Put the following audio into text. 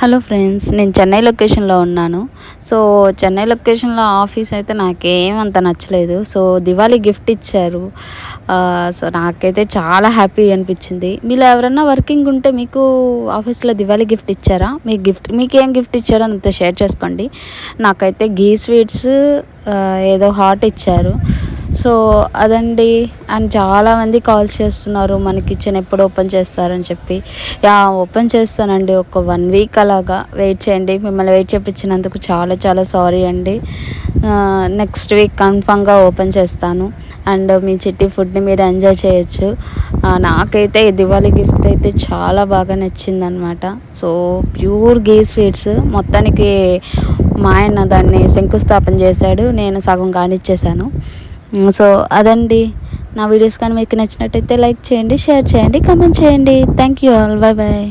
Hello friends, నేను చెన్నై లొకేషన్లో ఉన్నాను. సో చెన్నై లొకేషన్లో ఆఫీస్ అయితే నాకేమంత నచ్చలేదు. సో దివాళీ గిఫ్ట్ ఇచ్చారు. సో నాకైతే చాలా హ్యాపీ అనిపించింది. మీలో ఎవరన్నా వర్కింగ్ ఉంటే మీకు ఆఫీస్లో దివాళీ గిఫ్ట్ ఇచ్చారా? మీకేం గిఫ్ట్ ఇచ్చారో అంత షేర్ చేసుకోండి. నాకైతే ఘీ స్వీట్స్, ఏదో హాట్ ఇచ్చారు. సో అదండి. అండ్ చాలామంది కాల్స్ చేస్తున్నారు, మన కిచెన్ ఎప్పుడు ఓపెన్ చేస్తారని చెప్పి. ఓపెన్ చేస్తానండి, ఒక 1 వీక్ అలాగా వెయిట్ చేయండి. మిమ్మల్ని వెయిట్ చేయించినందుకు చాలా చాలా సారీ అండి. నెక్స్ట్ వీక్ కన్ఫామ్గా ఓపెన్ చేస్తాను. అండ్ మీ చిట్టి ఫుడ్ని మీరు ఎంజాయ్ చేయొచ్చు. నాకైతే ఈ దివాళీ గిఫ్ట్ అయితే చాలా బాగా నచ్చిందనమాట. సో ప్యూర్ ఘీ స్వీట్స్ మొత్తానికి మా ఆయన దాన్ని శంకుస్థాపన చేశాడు, నేను సగం కానిచ్చేసాను. సో అదండి. నా వీడియోస్ కానీ మీకు నచ్చినట్టయితే లైక్ చేయండి, షేర్ చేయండి, కామెంట్ చేయండి. Thank you all. Bye bye.